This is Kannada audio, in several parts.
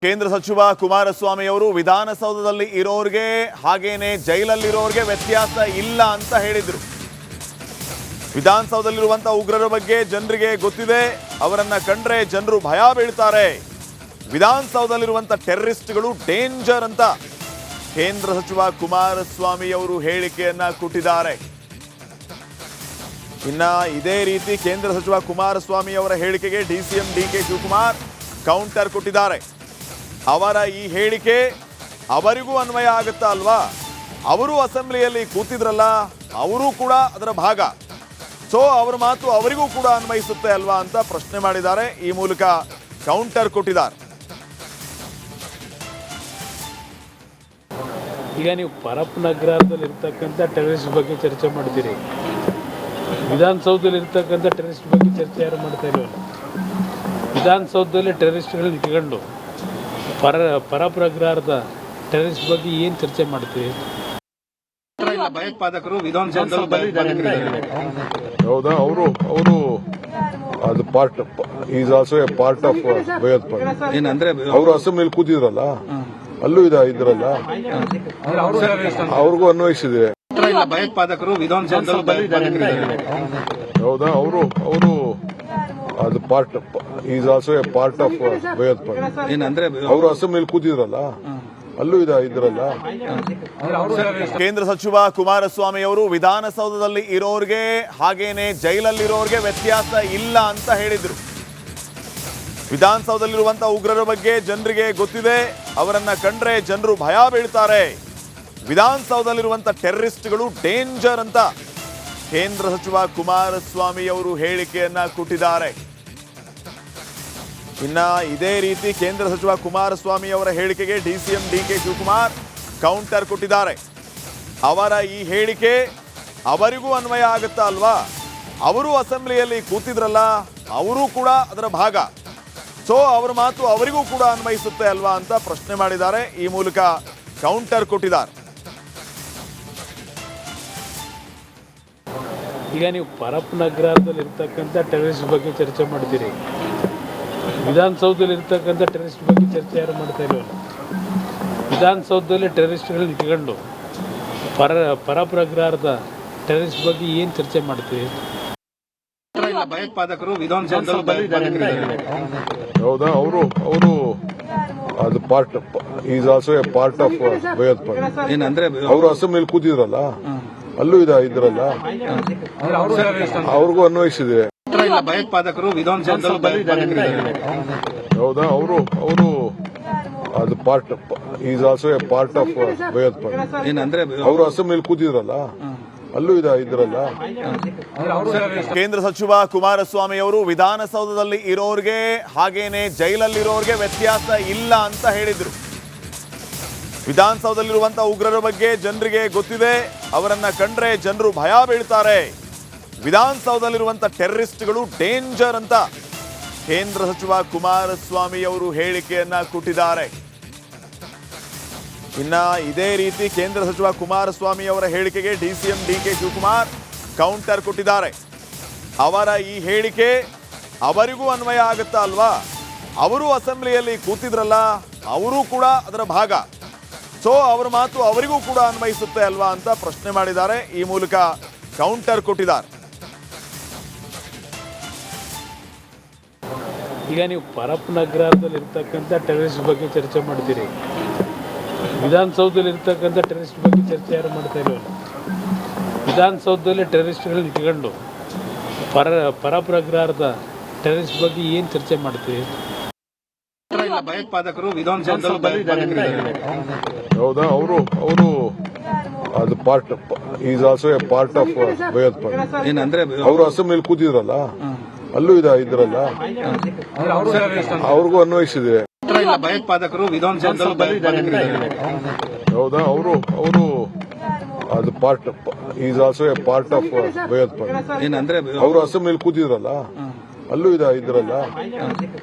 ಕೇಂದ್ರ ಸಚಿವ ಕುಮಾರಸ್ವಾಮಿ ಅವರು ವಿಧಾನಸೌಧದಲ್ಲಿ ಇರೋರಿಗೆ ಹಾಗೇನೆ ಜೈಲಲ್ಲಿರೋರಿಗೆ ವ್ಯತ್ಯಾಸ ಇಲ್ಲ ಅಂತ ಹೇಳಿದ್ರು. ವಿಧಾನಸೌಧದಲ್ಲಿರುವಂತ ಉಗ್ರರ ಬಗ್ಗೆ ಜನರಿಗೆ ಗೊತ್ತಿದೆ, ಅವರನ್ನ ಕಂಡ್ರೆ ಜನರು ಭಯ ಬೀಳ್ತಾರೆ. ವಿಧಾನಸೌಧದಲ್ಲಿರುವಂತ ಟೆರರಿಸ್ಟ್ಗಳು ಡೇಂಜರ್ ಅಂತ ಕೇಂದ್ರ ಸಚಿವ ಕುಮಾರಸ್ವಾಮಿ ಅವರು ಹೇಳಿಕೆಯನ್ನ ಕೊಟ್ಟಿದ್ದಾರೆ. ಇನ್ನ ಇದೇ ರೀತಿ ಕೇಂದ್ರ ಸಚಿವ ಕುಮಾರಸ್ವಾಮಿ ಅವರ ಹೇಳಿಕೆಗೆ ಡಿಸಿಎಂ ಡಿಕೆ ಶಿವಕುಮಾರ್ ಕೌಂಟರ್ ಕೊಟ್ಟಿದ್ದಾರೆ. ಅವರ ಈ ಹೇಳಿಕೆ ಅವರಿಗೂ ಅನ್ವಯ ಆಗುತ್ತಾ ಅಲ್ವಾ? ಅವರು ಅಸೆಂಬ್ಲಿಯಲ್ಲಿ ಕೂತಿದ್ರಲ್ಲ, ಅವರು ಕೂಡ ಅದರ ಭಾಗ. ಸೊ ಅವರ ಮಾತು ಅವರಿಗೂ ಕೂಡ ಅನ್ವಯಿಸುತ್ತೆ ಅಲ್ವಾ ಅಂತ ಪ್ರಶ್ನೆ ಮಾಡಿದ್ದಾರೆ. ಈ ಮೂಲಕ ಕೌಂಟರ್ ಕೊಟ್ಟಿದ್ದಾರೆ. ಈಗ ನೀವು ಪರಪ್ ನಗರದಲ್ಲಿ ಇರ್ತಕ್ಕಂಥ ಟೆರರಿಸ್ಟ್ ಬಗ್ಗೆ ಚರ್ಚೆ ಮಾಡ್ತೀರಿ, ವಿಧಾನಸೌಧದಲ್ಲಿ ಇರ್ತಕ್ಕಂಥ ಟೆರರಿಸ್ಟ್ ಬಗ್ಗೆ ಚರ್ಚೆ ಯಾರು ಮಾಡ್ತಾ ಇಲ್ವಲ್ಲ. ವಿಧಾನಸೌಧದಲ್ಲಿ ಟೆರರಿಸ್ಟ್ಗಳನ್ನ ಇಟ್ಕೊಂಡು ಪರಪ್ ನಗರದ ಟೆರರಿಸ್ಟ್ ಬಗ್ಗೆ ಏನು ಚರ್ಚೆ ಮಾಡ್ತೀವಿ? ಭಯೋತ್ಪಾದಕರು ವಿಧಾನಸೌಧದಲ್ಲಿ ಹೌದಾ? ಅವರು ಅದು part is also A part of ಭಯೋತ್ಪಾದನೆ. ಏನಂದ್ರೆ ಅವರು ಅಸೆಂಬ್ಲಿಯಲ್ಲಿ ಕೂತಿದ್ರಲ್ಲ, ಅಲ್ಲೂ ಇದ್ರಲ್ಲ, ಅವ್ರಿಗೂ ಅನ್ವಯಿಸಿದೆ. ಭಯೋತ್ಪಾದಕರು ವಿಧಾನಸೌಧದಲ್ಲಿ ಹೌದಾ? ಅವರು ಅದು part is also A part of ಭಯೋತ್ಪಾದನೆ. ಏನಂದ್ರೆ ಅವರು ಅಸೆಂಬ್ಲಿಯಲ್ಲಿ ಕೂತಿದ್ರಲ್ಲ, ಅಲ್ಲೂ ಇದ್ರಲ್ಲ. ಕೇಂದ್ರ ಸಚಿವ ಕುಮಾರಸ್ವಾಮಿ ಅವರು ವಿಧಾನಸೌಧದಲ್ಲಿ ಇರೋರಿಗೆ ಹಾಗೇನೆ ಜೈಲಲ್ಲಿರೋರಿಗೆ ವ್ಯತ್ಯಾಸ ಇಲ್ಲ ಅಂತ ಹೇಳಿದ್ರು. ವಿಧಾನಸೌಧದಲ್ಲಿರುವಂತ ಉಗ್ರರ ಬಗ್ಗೆ ಜನರಿಗೆ ಗೊತ್ತಿದೆ, ಅವರನ್ನ ಕಂಡ್ರೆ ಜನರು ಭಯ ಬೀಳ್ತಾರೆ. ವಿಧಾನಸೌಧದಲ್ಲಿರುವಂತ ಟೆರರಿಸ್ಟ್ಗಳು ಡೇಂಜರ್ ಅಂತ ಕೇಂದ್ರ ಸಚಿವ ಕುಮಾರಸ್ವಾಮಿ ಅವರು ಹೇಳಿಕೆಯನ್ನ ಕೊಟ್ಟಿದ್ದಾರೆ. ಇನ್ನ ಇದೇ ರೀತಿ ಕೇಂದ್ರ ಸಚಿವ ಕುಮಾರಸ್ವಾಮಿ ಅವರ ಹೇಳಿಕೆಗೆ ಡಿಸಿಎಂ ಡಿಕೆ ಶಿವಕುಮಾರ್ ಕೌಂಟರ್ ಕೊಟ್ಟಿದ್ದಾರೆ. ಅವರ ಈ ಹೇಳಿಕೆ ಅವರಿಗೂ ಅನ್ವಯ ಆಗುತ್ತಾ ಅಲ್ವಾ? ಅವರು ಅಸೆಂಬ್ಲಿಯಲ್ಲಿ ಕೂತಿದ್ರಲ್ಲ, ಅವರು ಕೂಡ ಅದರ ಭಾಗ. ಸೊ ಅವರ ಮಾತು ಅವರಿಗೂ ಕೂಡ ಅನ್ವಯಿಸುತ್ತೆ ಅಲ್ವಾ ಅಂತ ಪ್ರಶ್ನೆ ಮಾಡಿದ್ದಾರೆ. ಈ ಮೂಲಕ ಕೌಂಟರ್ ಕೊಟ್ಟಿದ್ದಾರೆ. ಈಗ ನೀವು ಪರಪ್ ನಗರದಲ್ಲಿ ಇರ್ತಕ್ಕಂಥ ಟೆರರಿಸ್ಟ್ ಬಗ್ಗೆ ಚರ್ಚೆ ಮಾಡ್ತೀರಿ, ವಿಧಾನಸೌಧದಲ್ಲಿ ಇರ್ತಕ್ಕಂಥ ಟೆರರಿಸ್ಟ್ ಬಗ್ಗೆ ಚರ್ಚೆ ಯಾರು ಮಾಡ್ತಾ ಇಲ್ವಲ್ಲ. ವಿಧಾನಸೌಧದಲ್ಲಿ ಟೆರರಿಸ್ಟ್ಗಳನ್ನ ಇಟ್ಕೊಂಡು ಪರಪ್ ನಗರದ ಟೆರರಿಸ್ಟ್ ಬಗ್ಗೆ ಏನು ಚರ್ಚೆ ಮಾಡ್ತೀವಿ? ಭಯೋತ್ಪಾದಕರು ವಿಧಾನಸೌಧದಲ್ಲಿ ಹೌದಾ? ಅವರು ಅದು part is also A part of ಭಯೋತ್ಪಾದನೆ. ಏನಂದ್ರೆ ಅವರು ಅಸೆಂಬ್ಲಿಯಲ್ಲಿ ಕೂತಿದ್ರಲ್ಲ, ಅಲ್ಲೂ ಇದ್ರಲ್ಲ, ಅವ್ರಿಗೂ ಅನ್ವಯಿಸಿದೆ. ಭಯೋತ್ಪಾದಕರು ವಿಧಾನಸೌಧದಲ್ಲಿ ಹೌದಾ? ಅವರು ಅದು part is also A part of ಭಯೋತ್ಪಾದನೆ. ಏನಂದ್ರೆ ಅವರು ಅಸೆಂಬ್ಲಿಯಲ್ಲಿ ಕೂತಿದ್ರಲ್ಲ, ಅಲ್ಲೂ ಇದ್ರಲ್ಲ. ಕೇಂದ್ರ ಸಚಿವ ಕುಮಾರಸ್ವಾಮಿ ಅವರು ವಿಧಾನಸೌಧದಲ್ಲಿ ಇರೋರಿಗೆ ಹಾಗೇನೆ ಜೈಲಲ್ಲಿರೋರಿಗೆ ವ್ಯತ್ಯಾಸ ಇಲ್ಲ ಅಂತ ಹೇಳಿದ್ರು. ವಿಧಾನಸೌಧದಲ್ಲಿರುವಂತ ಉಗ್ರರ ಬಗ್ಗೆ ಜನರಿಗೆ ಗೊತ್ತಿದೆ, ಅವರನ್ನ ಕಂಡ್ರೆ ಜನರು ಭಯ ಬೀಳ್ತಾರೆ. ವಿಧಾನಸೌಧದಲ್ಲಿರುವಂತ ಟೆರರಿಸ್ಟ್ಗಳು ಡೇಂಜರ್ ಅಂತ ಕೇಂದ್ರ ಸಚಿವ ಕುಮಾರಸ್ವಾಮಿ ಅವರು ಹೇಳಿಕೆಯನ್ನ ಕೊಟ್ಟಿದ್ದಾರೆ. ಇನ್ನ ಇದೇ ರೀತಿ ಕೇಂದ್ರ ಸಚಿವ ಕುಮಾರಸ್ವಾಮಿ ಅವರ ಹೇಳಿಕೆಗೆ ಡಿಸಿಎಂ ಡಿಕೆ ಶಿವಕುಮಾರ್ ಕೌಂಟರ್ ಕೊಟ್ಟಿದ್ದಾರೆ. ಅವರ ಈ ಹೇಳಿಕೆ ಅವರಿಗೂ ಅನ್ವಯ ಆಗುತ್ತಾ ಅಲ್ವಾ? ಅವರು ಅಸೆಂಬ್ಲಿಯಲ್ಲಿ ಕೂತಿದ್ರಲ್ಲ, ಅವರು ಕೂಡ ಅದರ ಭಾಗ. ಸೊ ಅವರ ಮಾತು ಅವರಿಗೂ ಕೂಡ ಅನ್ವಯಿಸುತ್ತೆ ಅಲ್ವಾ ಅಂತ ಪ್ರಶ್ನೆ ಮಾಡಿದ್ದಾರೆ. ಈ ಮೂಲಕ ಕೌಂಟರ್ ಕೊಟ್ಟಿದ್ದಾರೆ. ಈಗ ನೀವು ಪರಪ್ ನಗರದಲ್ಲಿ ಇರ್ತಕ್ಕಂಥ ಟೆರರಿಸ್ಟ್ ಬಗ್ಗೆ ಚರ್ಚೆ ಮಾಡ್ತೀರಿ, ವಿಧಾನಸೌಧದಲ್ಲಿ ಇರ್ತಕ್ಕಂಥ ಟೆರರಿಸ್ಟ್ ಬಗ್ಗೆ ಚರ್ಚೆ ಯಾರು ಮಾಡ್ತಾ ಇಲ್ವಲ್ಲ. ವಿಧಾನಸೌಧದಲ್ಲಿ ಟೆರರಿಸ್ಟ್ಗಳನ್ನ ಇಟ್ಕೊಂಡು ಪರಪ್ ನಗರದ ಟೆರರಿಸ್ಟ್ ಬಗ್ಗೆ ಏನು ಚರ್ಚೆ ಮಾಡ್ತೀವಿ? ಭಯೋತ್ಪಾದಕರು ವಿಧಾನಸೌಧದಲ್ಲಿ ಹೌದಾ? ಅವರು ಅದು part is also A part of ಭಯೋತ್ಪಾದನೆ. ಏನಂದ್ರೆ ಅವರು ಅಸೆಂಬ್ಲಿಯಲ್ಲಿ ಕೂತಿದ್ರಲ್ಲ, ಅಲ್ಲೂ ಇದ್ರಲ್ಲ, ಅವ್ರಿಗೂ ಅನ್ವಯಿಸಿದೆ. ಭಯೋತ್ಪಾದಕರು ವಿಧಾನಸೌಧದಲ್ಲಿ ಹೌದಾ? ಅವರು ಅದು part is also A part of ಭಯೋತ್ಪಾದನೆ. ಏನಂದ್ರೆ ಅವರು ಅಸೆಂಬ್ಲಿಯಲ್ಲಿ ಕೂತಿದ್ರಲ್ಲ, ಅಲ್ಲೂ ಇದ್ರಲ್ಲ.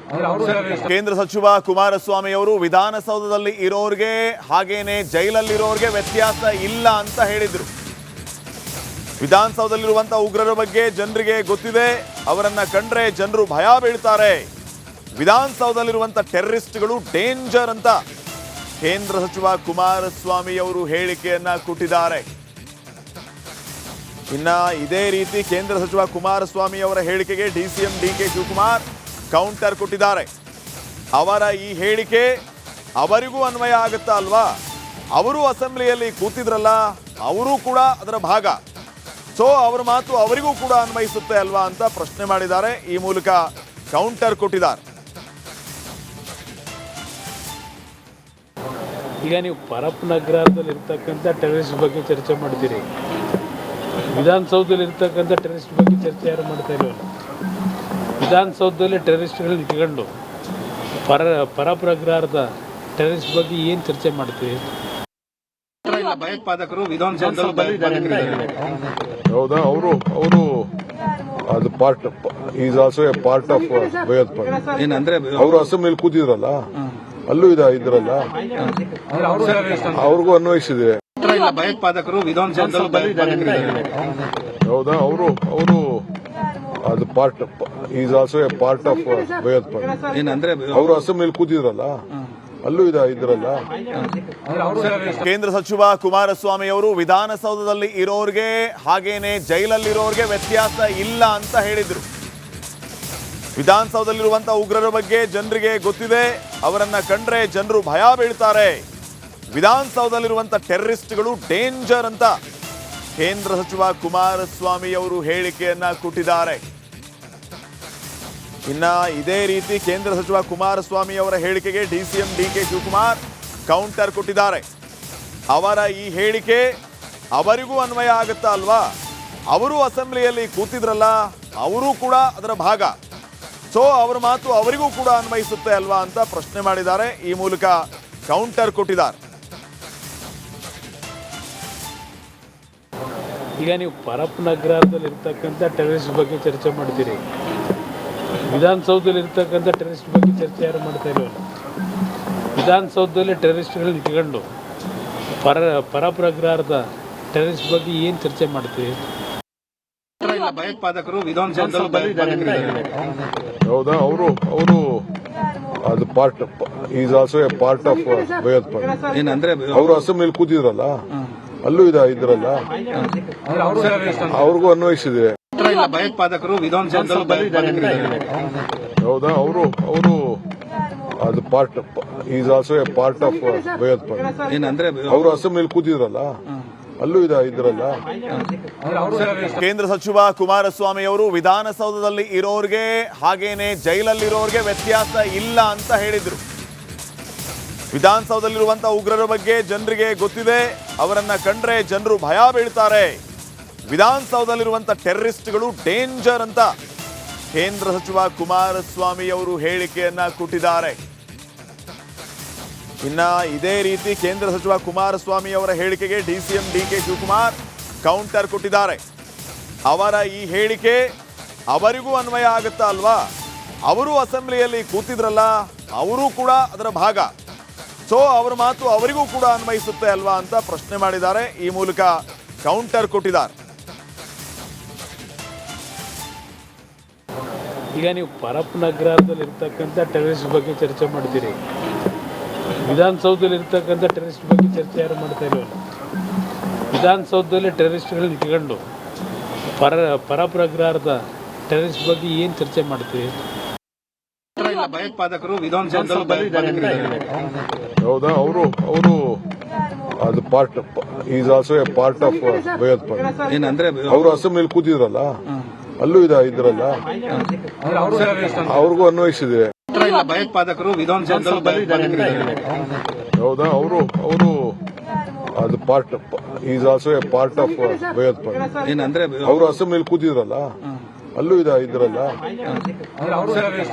ಕೇಂದ್ರ ಸಚಿವ ಕುಮಾರಸ್ವಾಮಿ ಅವರು ವಿಧಾನಸೌಧದಲ್ಲಿ ಇರೋರಿಗೆ ಹಾಗೇನೆ ಜೈಲಲ್ಲಿರೋರಿಗೆ ವ್ಯತ್ಯಾಸ ಇಲ್ಲ ಅಂತ ಹೇಳಿದ್ರು. ವಿಧಾನಸೌಧದಲ್ಲಿರುವಂತ ಉಗ್ರರ ಬಗ್ಗೆ ಜನರಿಗೆ ಗೊತ್ತಿದೆ, ಅವರನ್ನ ಕಂಡ್ರೆ ಜನರು ಭಯ ಬೀಳ್ತಾರೆ. ವಿಧಾನಸೌಧದಲ್ಲಿರುವಂತ ಟೆರರಿಸ್ಟ್ಗಳು ಡೇಂಜರ್ ಅಂತ ಕೇಂದ್ರ ಸಚಿವ ಕುಮಾರಸ್ವಾಮಿ ಅವರು ಹೇಳಿಕೆಯನ್ನ ಕೊಟ್ಟಿದ್ದಾರೆ. ಇನ್ನ ಇದೇ ರೀತಿ ಕೇಂದ್ರ ಸಚಿವ ಕುಮಾರಸ್ವಾಮಿ ಅವರ ಹೇಳಿಕೆಗೆ ಡಿಸಿಎಂ ಡಿಕೆ ಶಿವಕುಮಾರ್ ಕೌಂಟರ್ ಕೊಟ್ಟಿದ್ದಾರೆ. ಅವರ ಈ ಹೇಳಿಕೆ ಅವರಿಗೂ ಅನ್ವಯ ಆಗುತ್ತಾ ಅಲ್ವಾ? ಅವರು ಅಸೆಂಬ್ಲಿಯಲ್ಲಿ ಕೂತಿದ್ರಲ್ಲ, ಅವರು ಕೂಡ ಅದರ ಭಾಗ. ಸೊ ಅವರ ಮಾತು ಅವರಿಗೂ ಕೂಡ ಅನ್ವಯಿಸುತ್ತೆ ಅಲ್ವಾ ಅಂತ ಪ್ರಶ್ನೆ ಮಾಡಿದ್ದಾರೆ. ಈ ಮೂಲಕ ಕೌಂಟರ್ ಕೊಟ್ಟಿದ್ದಾರೆ. ಈಗ ನೀವು ಪರಪ್ಪನಗರದಲ್ಲಿ ಇರ್ತಕ್ಕಂಥ ಟೆರರಿಸ್ಟ್ ಬಗ್ಗೆ ಚರ್ಚೆ ಮಾಡ್ತೀರಿ, ವಿಧಾನಸೌಧದಲ್ಲಿ ಇರ್ತಕ್ಕಂಥ ಟೆರರಿಸ್ಟ್ ಬಗ್ಗೆ ಚರ್ಚೆ ಯಾರು ಮಾಡ್ತಾ ಇಲ್ವಲ್ಲ. ವಿಧಾನಸೌಧದಲ್ಲಿ ಟೆರರಿಸ್ಟ್ಗಳನ್ನ ಇಟ್ಕೊಂಡು ಪರಪ್ಪನಗರದ ಟೆರರಿಸ್ಟ್ ಬಗ್ಗೆ ಏನು ಚರ್ಚೆ ಮಾಡ್ತೀವಿ? ಭಯೋತ್ಪಾದಕರು ವಿಧಾನಸೌಧದಲ್ಲಿ ಬಂದಿದ್ದಾರೆ. ಹೌದಾ? ಅವರು ಅದು part is also A part of ಭಯೋತ್ಪಾದನೆ. ಏನಂದ್ರೆ ಅವರು ಅಸೆಂಬ್ಲಿಯಲ್ಲಿ ಕೂತಿದ್ರಲ್ಲ, ಅಲ್ಲೂ ಇದ್ರಲ್ಲ, ಅವ್ರಿಗೂ ಅನ್ವಯಿಸಿದೆ. ಭಯೋತ್ಪಾದಕರು ವಿಧಾನಸೌಧದಲ್ಲಿ ಬಂದಿದ್ದಾರೆ. ಹೌದಾ? ಅವರು ಅದು part is also A part of ಭಯೋತ್ಪಾದನೆ. ಏನಂದ್ರೆ ಅವರು ಅಸೆಂಬ್ಲಿಯಲ್ಲಿ ಕೂತಿದ್ರಲ್ಲ, ಅಲ್ಲೂ ಇದ್ರಲ್ಲ. ಕೇಂದ್ರ ಸಚಿವ ಕುಮಾರಸ್ವಾಮಿ ಅವರು ವಿಧಾನಸೌಧದಲ್ಲಿ ಇರೋರ್ಗೆ ಹಾಗೇನೆ ಜೈಲಲ್ಲಿರೋರ್ಗೆ ವ್ಯತ್ಯಾಸ ಇಲ್ಲ ಅಂತ ಹೇಳಿದ್ರು. ವಿಧಾನಸೌಧದಲ್ಲಿರುವಂತಹ ಉಗ್ರರ ಬಗ್ಗೆ ಜನರಿಗೆ ಗೊತ್ತಿದೆ, ಅವರನ್ನ ಕಂಡ್ರೆ ಜನರು ಭಯ ಬೀಳ್ತಾರೆ. ವಿಧಾನಸೌಧದಲ್ಲಿರುವಂತ ಟೆರರಿಸ್ಟ್ಗಳು ಡೇಂಜರ್ ಅಂತ ಕೇಂದ್ರ ಸಚಿವ ಕುಮಾರಸ್ವಾಮಿ ಅವರು ಹೇಳಿಕೆಯನ್ನ ಕೊಟ್ಟಿದ್ದಾರೆ. ಇನ್ನ ಇದೇ ರೀತಿ ಕೇಂದ್ರ ಸಚಿವ ಕುಮಾರಸ್ವಾಮಿ ಅವರ ಹೇಳಿಕೆಗೆ ಡಿಸಿಎಂ ಡಿಕೆ ಶಿವಕುಮಾರ್ ಕೌಂಟರ್ ಕೊಟ್ಟಿದ್ದಾರೆ. ಅವರ ಈ ಹೇಳಿಕೆ ಅವರಿಗೂ ಅನ್ವಯ ಆಗುತ್ತಾ ಅಲ್ವಾ? ಅವರು ಅಸೆಂಬ್ಲಿಯಲ್ಲಿ ಕೂತಿದ್ರಲ್ಲ, ಅವರು ಕೂಡ ಅದರ ಭಾಗ. ಸೊ ಅವರ ಮಾತು ಅವರಿಗೂ ಕೂಡ ಅನ್ವಯಿಸುತ್ತೆ ಅಲ್ವಾ ಅಂತ ಪ್ರಶ್ನೆ ಮಾಡಿದ್ದಾರೆ. ಈ ಮೂಲಕ ಕೌಂಟರ್ ಕೊಟ್ಟಿದ್ದಾರೆ. ಈಗ ನೀವು ಪರಪ್ಪನಗರದಲ್ಲಿ ಇರ್ತಕ್ಕಂಥ ಟೆರರಿಸ್ಟ್ ಬಗ್ಗೆ ಚರ್ಚೆ ಮಾಡ್ತೀರಿ, ವಿಧಾನಸೌಧದಲ್ಲಿ ಇರ್ತಕ್ಕಂಥ ಟೆರರಿಸ್ಟ್ ಬಗ್ಗೆ ಚರ್ಚೆ ಯಾರು ಮಾಡ್ತಾ ಇಲ್ವಲ್ಲ. ವಿಧಾನಸೌಧದಲ್ಲಿ ಟೆರರಿಸ್ಟ್ಗಳನ್ನ ಇಟ್ಕೊಂಡು ಪರಪ್ಪನಗರದ ಟೆರರಿಸ್ಟ್ ಬಗ್ಗೆ ಏನು ಚರ್ಚೆ ಮಾಡ್ತೀವಿ? ಭಯೋತ್ಪಾದಕರು ವಿಧಾನಸೌಧದಲ್ಲಿ ಬಂದಿದ್ದಾರೆ. ಹೌದಾ? ಅವರು ಅದು part is also A part of ಭಯೋತ್ಪಾದನೆ. ಏನಂದ್ರೆ ಅವರು ಅಸೆಂಬ್ಲಿಯಲ್ಲಿ ಕೂತಿದ್ರಲ್ಲ, ಅಲ್ಲೂ ಇದ್ರಲ್ಲ, ಅವ್ರಿಗೂ ಅನ್ವಯಿಸಿದೆ. ಭಯೋತ್ಪಾದಕರು ವಿಧಾನಸೌಧದಲ್ಲಿ ಬಂದಿದ್ದಾರೆ. ಹೌದಾ? ಅವರು ಅದು part is also A part of ಭಯೋತ್ಪಾದನೆ. ಏನಂದ್ರೆ ಅವರು ಅಸೆಂಬ್ಲಿಯಲ್ಲಿ ಕೂತಿದ್ರಲ್ಲ, ಅಲ್ಲೂ ಇದ್ರಲ್ಲ. ಕೇಂದ್ರ ಸಚಿವ ಕುಮಾರಸ್ವಾಮಿ ಅವರು ವಿಧಾನಸೌಧದಲ್ಲಿ ಇರೋರ್ಗೆ ಹಾಗೇನೆ ಜೈಲಲ್ಲಿರೋರ್ಗೆ ವ್ಯತ್ಯಾಸ ಇಲ್ಲ ಅಂತ ಹೇಳಿದ್ರು. ವಿಧಾನಸೌಧದಲ್ಲಿರುವಂತಹ ಉಗ್ರರ ಬಗ್ಗೆ ಜನರಿಗೆ ಗೊತ್ತಿದೆ, ಅವರನ್ನ ಕಂಡ್ರೆ ಜನರು ಭಯ ಬೀಳ್ತಾರೆ. ವಿಧಾನಸೌಧದಲ್ಲಿರುವಂತಹ ಟೆರರಿಸ್ಟ್ಗಳು ಡೇಂಜರ್ ಅಂತ ಕೇಂದ್ರ ಸಚಿವ ಕುಮಾರಸ್ವಾಮಿ ಅವರು ಹೇಳಿಕೆಯನ್ನ ಕೊಟ್ಟಿದ್ದಾರೆ. ಇನ್ನ ಇದೇ ರೀತಿ ಕೇಂದ್ರ ಸಚಿವ ಕುಮಾರಸ್ವಾಮಿ ಅವರ ಹೇಳಿಕೆಗೆ ಡಿಸಿಎಂ ಡಿಕೆ ಶಿವಕುಮಾರ್ ಕೌಂಟರ್ ಕೊಟ್ಟಿದ್ದಾರೆ. ಅವರ ಈ ಹೇಳಿಕೆ ಅವರಿಗೂ ಅನ್ವಯ ಆಗುತ್ತಾ ಅಲ್ವಾ? ಅವರು ಅಸೆಂಬ್ಲಿಯಲ್ಲಿ ಕೂತಿದ್ರಲ್ಲ, ಅವರು ಕೂಡ ಅದರ ಭಾಗ. ಸೊ ಅವರ ಮಾತು ಅವರಿಗೂ ಕೂಡ ಅನ್ವಯಿಸುತ್ತೆ ಅಲ್ವಾ ಅಂತ ಪ್ರಶ್ನೆ ಮಾಡಿದ್ದಾರೆ. ಈ ಮೂಲಕ ಕೌಂಟರ್ ಕೊಟ್ಟಿದ್ದಾರೆ. ಈಗ ನೀವು ಪರಪ್ಪನಗರದಲ್ಲಿ ಇರ್ತಕ್ಕಂಥ ಟೆರರಿಸ್ಟ್ ಬಗ್ಗೆ ಚರ್ಚೆ ಮಾಡ್ತೀರಿ, ವಿಧಾನಸೌಧದಲ್ಲಿ ಇರ್ತಕ್ಕಂಥ ಟೆರರಿಸ್ಟ್ ಬಗ್ಗೆ ಚರ್ಚೆ ಯಾರು ಮಾಡ್ತಾ ಇಲ್ವಲ್ಲ. ವಿಧಾನಸೌಧದಲ್ಲಿ ಟೆರರಿಸ್ಟ್ಗಳನ್ನ ಇಟ್ಕೊಂಡು ಪರಪ್ಪನಗರದ ಟೆರರಿಸ್ಟ್ ಬಗ್ಗೆ ಏನು ಚರ್ಚೆ ಮಾಡ್ತೀವಿ? ಭಯೋತ್ಪಾದಕರು ವಿಧಾನಸೌಧದಲ್ಲಿ ಬಂದಿದ್ದಾರೆ. ಹೌದಾ? ಅವರು ಅದು part is also A part of ಭಯೋತ್ಪಾದನೆ. ಏನಂದ್ರೆ ಅವರು ಅಸೆಂಬ್ಲಿಯಲ್ಲಿ ಕೂತಿದ್ರಲ್ಲ, ಅಲ್ಲೂ ಇದ್ರಲ್ಲ, ಅವ್ರಿಗೂ ಅನ್ವಯಿಸಿದೆ. ಭಯೋತ್ಪಾದಕರು ವಿಧಾನಸೌಧದಲ್ಲಿ ಬಂದಿದ್ದಾರೆ. ಹೌದಾ? ಅವರು ಅದು part is also A part of ಭಯೋತ್ಪಾದನೆ. ಏನಂದ್ರೆ ಅವರು ಅಸೆಂಬ್ಲಿಯಲ್ಲಿ ಕೂತಿದ್ರಲ್ಲ, ಅಲ್ಲೂ ಇದ್ರಲ್ಲ.